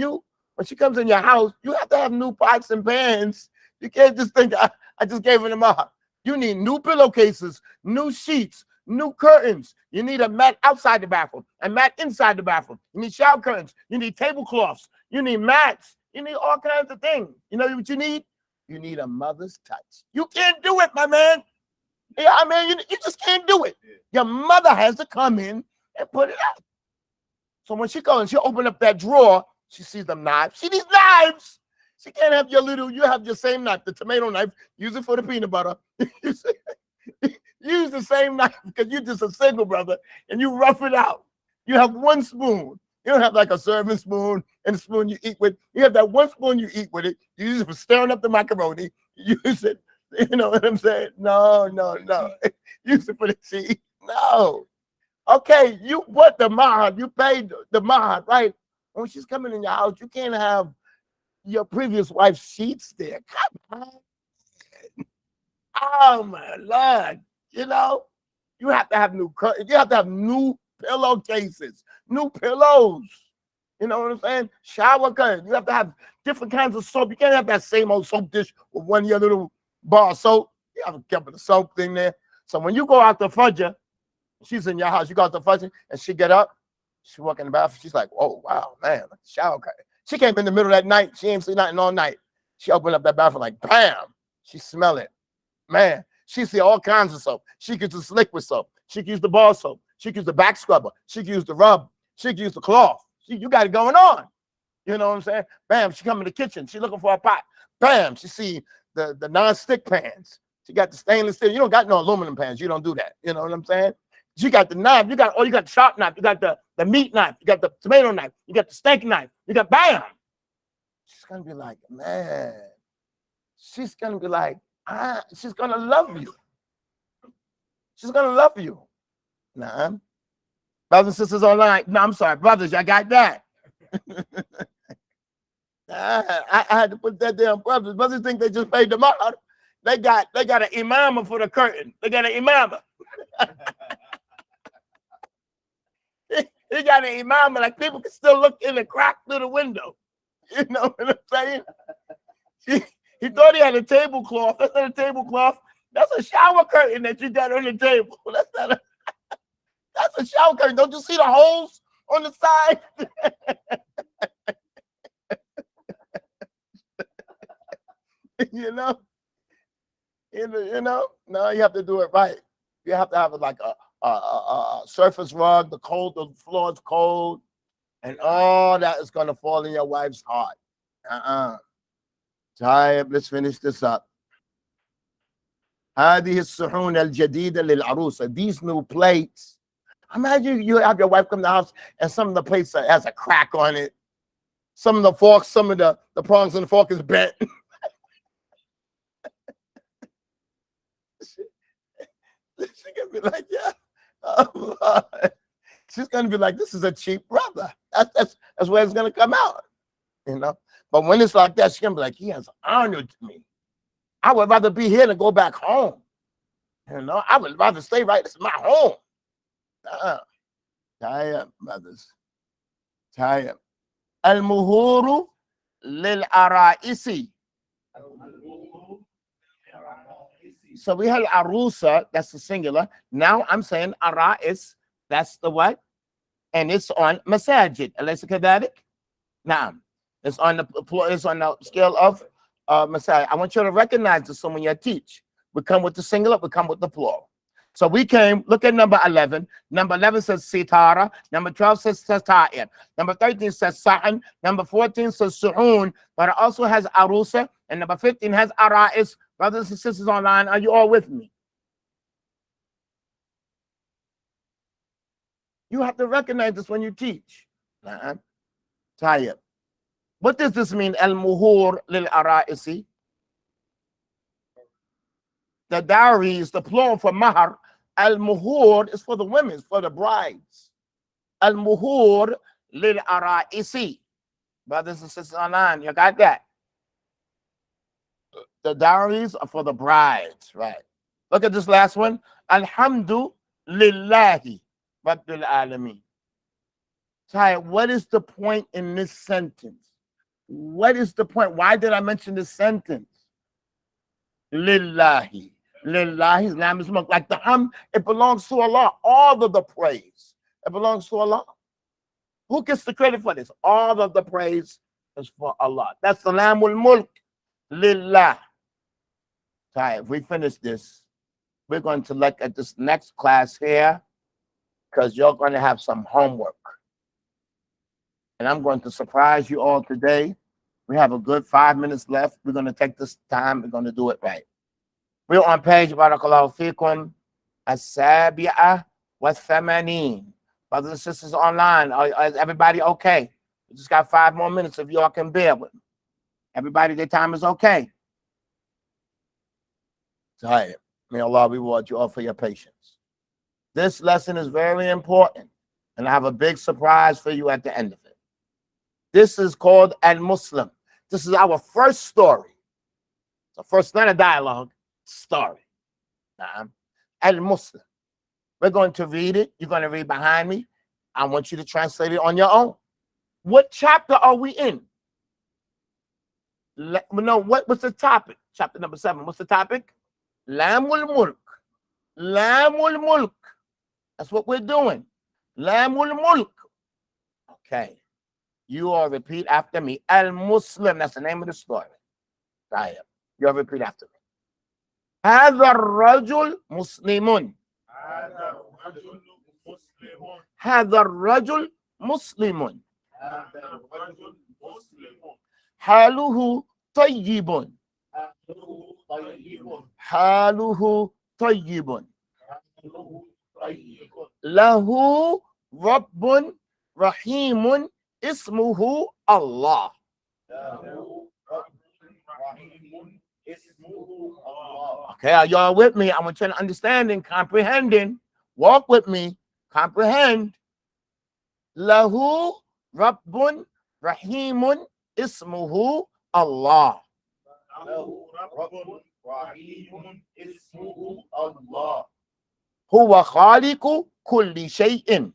A: she comes in your house, you have to have new pots and pans. You can't just think, I just gave her the mahar. You need new pillowcases, new sheets, new curtains. You need a mat outside the bathroom, a mat inside the bathroom. You need shower curtains. You need tablecloths. You need mats. You need all kinds of things. You know what you need? You need a mother's touch. You can't do it, my man. Yeah, I mean, you just can't do it. Your mother has to come in and put it out. So when she goes and she open up that drawer, she sees them knives. She needs knives. She can't have you have your same knife, the tomato knife, use it for the peanut butter. Use the same knife because you're just a single brother and you rough it out. You have one spoon. You don't have like a serving spoon and a spoon you eat with. You have that one spoon you eat with it. You use it for stirring up the macaroni. You use it, you know what I'm saying? No. Use it for the tea. No.
E: Okay, you put the mahar, you paid the mahar, right? When she's coming in your house, you can't have your previous wife's sheets there. Come on. Oh my Lord. You know, you have to have new curtains, you have to have new pillowcases, new pillows. You know what I'm saying? Shower curtains. You have to have different kinds of soap. You can't have that same old soap dish with one of your little bar of soap. You have to keep the soap thing there. So when you go out to Fudger, she's in your house, you go out to Fudger, and she get up, she walk in the bathroom, she's like, oh, wow, man, shower curtain. She came in the middle of that night, she ain't seen nothing all night. She opened up that bathroom like, bam, she smell it. Man, she see all kinds of soap. She could use liquid soap. She could use the bar soap. She could use the back scrubber. She could use the rub. She could use the cloth. You got it going on. You know what I'm saying? Bam, she come in the kitchen. She looking for a pot. Bam, she see the non-stick pans. She got the stainless steel. You don't got no aluminum pans. You don't do that. You know what I'm saying? She got the knife. You got the sharp knife. You got the meat knife. You got the tomato knife. You got the steak knife. You got bam. She's gonna be like, man. She's gonna be like, she's gonna love you. She's gonna love you. Nah. Brothers and sisters online. No, I'm sorry, brothers, y'all got that. I had to put that there on brothers. Brothers think they just paid them out. They got an imama for the curtain. They got an imama. He got an imama, like people can still look in the crack through the window. You know what I'm saying? He thought he had a tablecloth. That's not a tablecloth. That's a shower curtain that you got on the table. That's a shower curtain. Don't you see the holes on the side? you know? No, you have to do it right. You have to have like a surface rug. The floor is cold, and all that is gonna fall in your wife's heart. Let's finish this up. هذه الصحون الجديدة للعروسة. These new plates. Imagine you have your wife come to the house and some of the plates has a crack on it. Some of the forks, some of the prongs in the fork is bent. She's gonna be like, yeah. Oh, Lord. She's gonna be like, this is a cheap brother. That's where it's gonna come out. You know? But when it's like that, she's gonna be like, he has honored me. I would rather be here than go back home. You know, I would rather stay right. It's my home. Tired, brothers. Tired. Al-muhuru lil-ara'isi. So we had arusa, that's the singular. Now I'm saying ara'is, that's the what? And it's on masajid. Alaysa kadhalik? Naam. It's on the scale of masajid. I want you to recognize this. So when you teach, we come with the singular, we come with the plural. So we came, look at number 11. Number 11 says sitara. Number 12 says sata'ir. Number 13 says sa'an. Number 14 says su'un. But it also has arusa. And number 15 has ara'is. Brothers and sisters online, are you all with me? You have to recognize this when you teach. Tayyib. What does this mean? Al-muhur lil-ara'isi. The dowry is the plural for mahar. Al-muhur is for the women, for the brides. Al-muhur lil-ara'isi. Brothers and sisters online, you got that? The dowries are for the brides, right? Look at this last one. Alhamdu lillahi rabbil alameen. So what is the point in this sentence? What is the point? Why did I mention this sentence? Lillahi. Lillahi's name is like the it belongs to Allah. All of the praise. It belongs to Allah. Who gets the credit for this? All of the praise is for Allah. That's the Lamul Mulk. Lillah. So if we finish this, we're going to look at this next class here because you're going to have some homework. And I'm going to surprise you all today. We have a good 5 minutes left. We're going to take this time. We're going to do it right. We're on page Barakallahu Fikum As-Sabi'ah wa Thamanin. Brothers and sisters online, is everybody okay? We just got 5 more minutes if y'all can bear with me. Everybody, their time is okay. May Allah reward you all for your patience. This lesson is very important, and I have a big surprise for you at the end of it. This is called Al-Muslim. This is our first story. So first, not a dialogue, story. Al-Muslim. We're going to read it. You're going to read behind me. I want you to translate it on your own. What chapter are we in? No, what's the topic? Chapter number 7. What's the topic? Lamul Mulk. Lamul Mulk. That's what we're doing. Lamul Mulk. Okay. You all repeat after me. Al-Muslim. That's the name of the story. Right. You all repeat after me. هذا الرجل مسلم. هذا الرجل مسلم. حاله طيب. حاله طيب. له رب رحيم اسمه الله. Okay, are y'all with me? I want you to understanding, comprehending. Walk with me. Comprehend. Lahu Rabbun Rahimun ismuhu Allah. Huwa khaliqu kulli shay'in.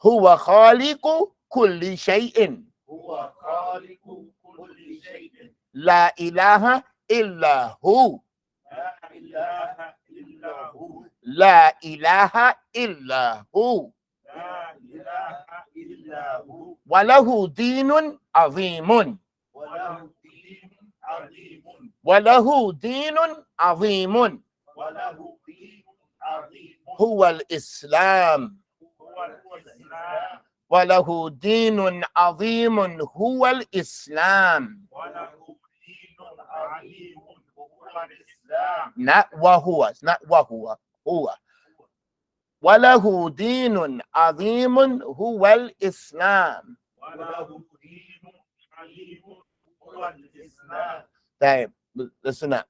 E: Huwa khaliqu kulli shay'in. La ilaha illa hu. La ilaha illa hu. Walahu dinun azimun. Walahu dinun azimun. Huwa al-Islam. وله دين عظيم هو الإسلام. Not وهو. It's not وهو. هو. وله دين عظيم هو الإسلام. طيب, listen up.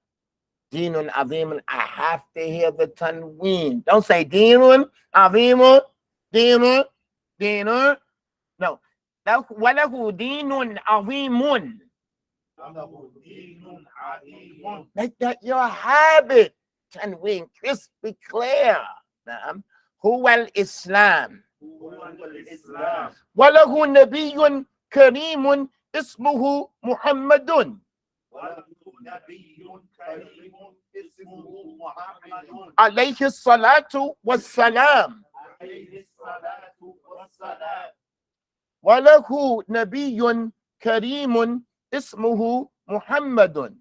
E: دين عظيم. I have to hear the tanween. Don't say دين عظيم. دين. دين. No. وله دين عظيم. Make that your habit. Tanween, crispy clear. هو الإسلام. وله نبي كريم اسمه محمد. عليه الصلاة والسلام. وله نبي كريم اسمه محمد.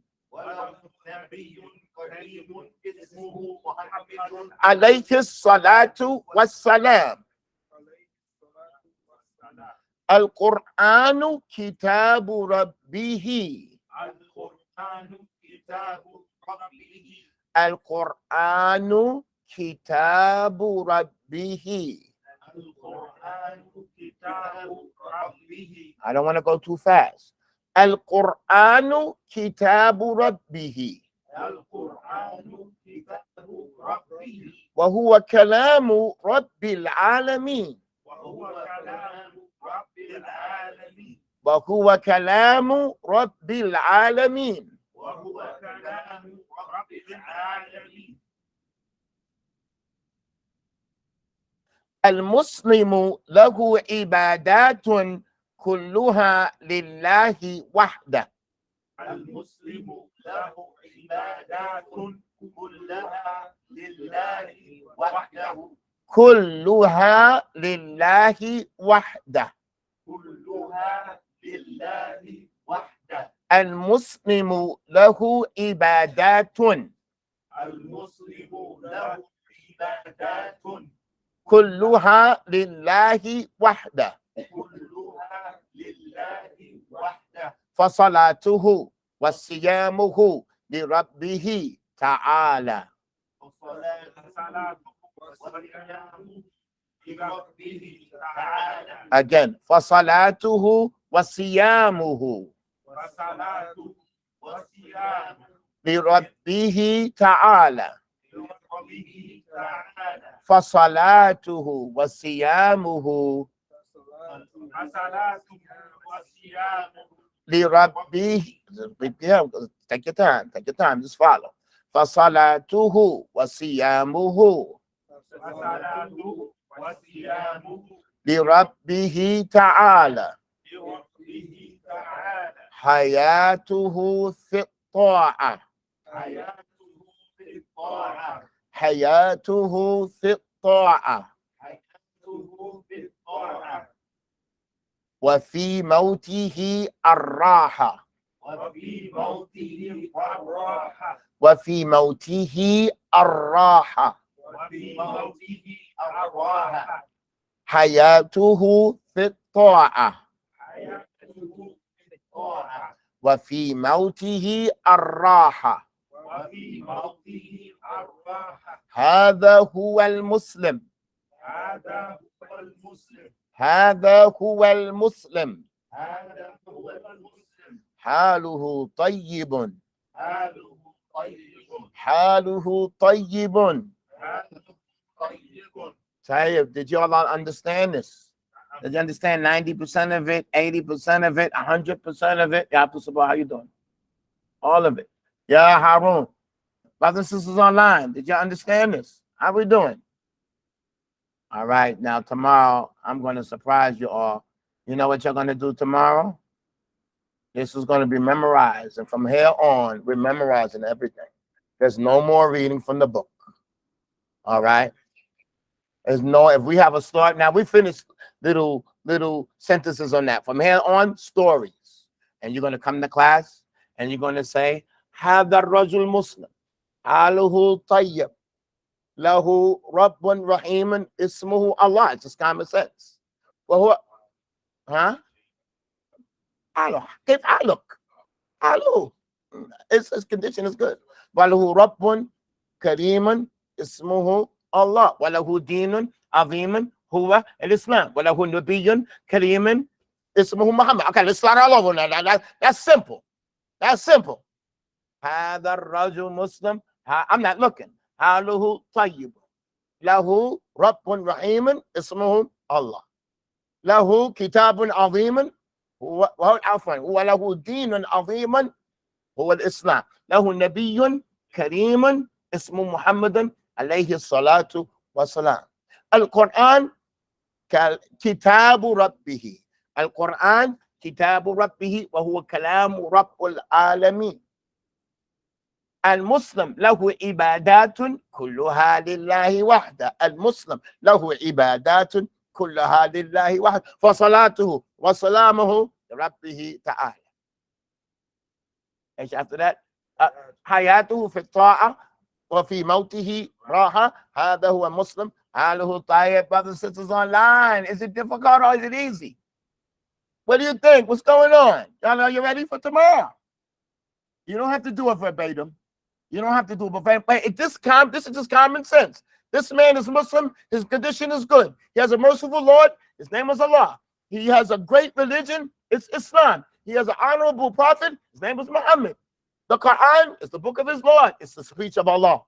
E: عليه الصلاة والسلام. القرآن كتاب ربه. القرآن كتاب ربه. I don't want to go too fast. القرآن كتاب ربه. وهو كلام رب العالمين. وهو كلام رب العالمين. المسلم له عبادات كلها لله وحده.
F: المسلم له عبادات كلها لله وحده.
E: كلها لله وحده.
F: كلها لله وحده.
E: المسلم له عبادات.
F: المسلم له عبادات
E: كلها لله وحده.
F: كلها لله وحده.
E: فصلاته وصيامه لربه تعالى. Again, فصلاته وصيامه لربه تعالى.
F: لربه تعالى
A: فصلاته وصيامه
F: فصلاته وصيامه
A: لربه. Yeah, take your time, just follow. فصلاته وصيامه
F: فصلاته وصيامه
A: لربه تعالى
F: لربه تعالى
A: حياته في الطاعة
F: حياته في الطاعة
A: حياته في الطاعة
F: حياته في الطاعة
A: وفي موته الراحة
F: وفي موته الراحة
A: وفي موته الراحة
F: وفي موته الراحة
A: حياته في الطاعة
F: حياته في الطاعة
A: وفي موته الراحة.
F: وفي موته الراحة
A: هذا هو المسلم
F: هذا هو المسلم
A: هذا هو المسلم
F: هذا هو المسلم
A: حاله طيب
F: حاله طيب
A: حاله طيب.
F: حاله طيب.
A: Tayyib, did you all understand this? Did you understand 90% of it, 80% of it, 100% of it? Ya Abdul Sabah, how you doing? All of it. Yeah, Harun. Brothers and sisters online, did you understand this? How we doing? All right, now tomorrow, I'm going to surprise you all. You know what you're going to do tomorrow? This is going to be memorized. And from here on, we're memorizing everything. There's no more reading from the book. All right? There's no, if we have a start, now we finished little sentences on that. From here on, stories. And you're going to come to class and you're going to say, هذا الرجل مسلم حاله طيب له رب رحيم اسمه Allah. It's just common sense. وهو ها حاله كيف حالك حاله his condition is good. وله رب كريم اسمه Allah. وله دين عظيم هو الإسلام. وله نبي كريم اسمه Muhammad. Okay, let's start all over now. That's simple. That's simple. هذا الرجل مسلم. I'm not looking. حاله طيب له رب رحيم اسمه الله. له كتاب عظيم هو عفوا وله دين عظيم هو الإسلام. له نبي كريم اسمه محمد عليه الصلاة والسلام. القرآن كتاب ربه. القرآن كتاب ربه وهو كلام رب العالمين. المسلم له عبادات كلها لله وحده. المسلم له عبادات كلها لله وحده فصلاته وسلامه لربه تعالى. ايش after that? حياته في الطاعة وفي موته راحة. هذا هو مسلم حاله طيب. Brothers and sisters online, is it difficult or is it easy? What do you think? What's going on? Y'all, are you ready for tomorrow? You don't have to do it verbatim. You don't have to do it verbatim. This is just common sense. This man is Muslim. His condition is good. He has a merciful Lord. His name is Allah. He has a great religion. It's Islam. He has an honorable prophet. His name is Muhammad. The Quran is the book of his Lord. It's the speech of Allah.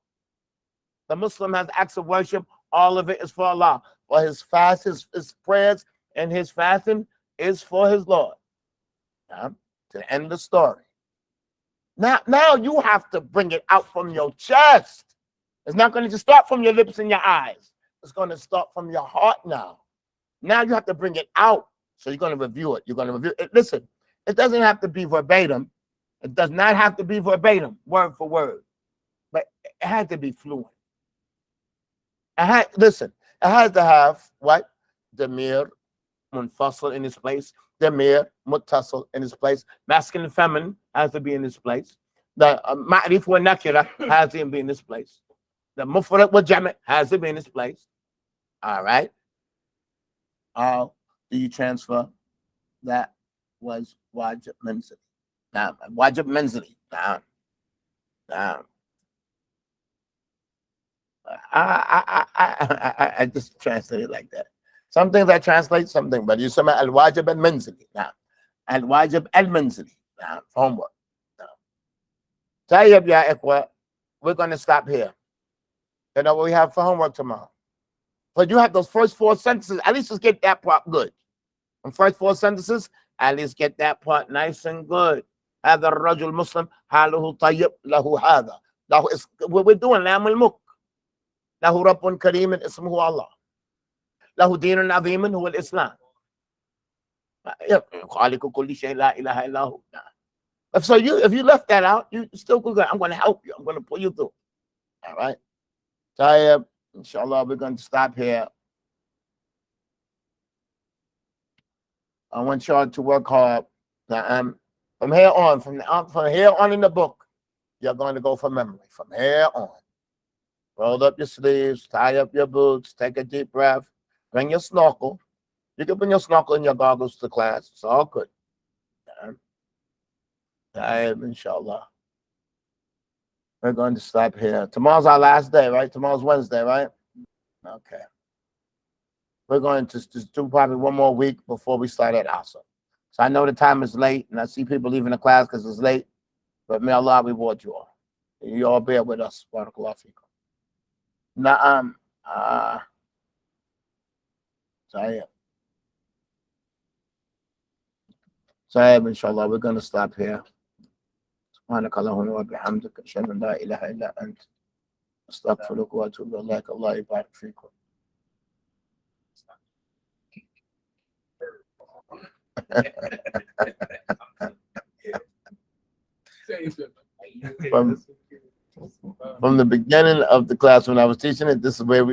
A: The Muslim has acts of worship. All of it is for Allah. For his fast, his prayers, and his fasting is for his Lord. To end the story. Now you have to bring it out from your chest. It's not going to just start from your lips and your eyes. It's going to start from your heart now. Now you have to bring it out. So you're going to review it. You're going to review it. Listen, it doesn't have to be verbatim. It does not have to be verbatim, word for word. But it had to be fluent. Listen, it has to have what? Damir munfasil in its place. Damir muttasil in its place. Masculine and feminine has to be in this place. The ma'rif wa nakira has to be in this place. The mufrad wa jama' has to be in this place. All right. How do you transfer? That was wajib manzili. Now, wajib manzili. Now. I just translate it like that. Some things I translate, something, but you say al-wajib al-manzili. Now, al-wajib al-manzili. Now, homework. Now, Tayyib ya ikhwa, we're going to stop here.
E: You know what we have for homework tomorrow. But you have those first 4 sentences. At least just get that part good. The first 4 sentences, at least get that part nice and good. هذا الرجل مسلم حاله طيب له هذا. What we're doing, لام الملك. له رب كريم اسمه الله. له دين عظيم هو الإسلام. خالق كل شيء لا إله إلا هو. So if you left that out, you still good. I'm going to help you. I'm going to pull you through. All right. So inshallah, we're going to stop here. I want y'all to work hard. From here on, from here on in the book, you're going to go for memory. From here on, roll up your sleeves, tie up your boots, take a deep breath, bring your snorkel. You can bring your snorkel and your goggles to class. It's all good. Inshallah. We're going to stop here. Tomorrow's our last day, right? Tomorrow's Wednesday, right? Okay. We're going to just do probably one more week before we start at Asa. So I know the time is late, and I see people leaving the class because it's late, but may Allah reward you all. You all bear with us. Barakallahu feekum. Na'am. Sahib, inshallah, we're going to stop here. سبحانك اللهم وبحمدك أشهد أن لا إله إلا أنت أستغفرك وأتوب إليك الله يبارك فيكم. From the beginning of the class when I was teaching it, this is where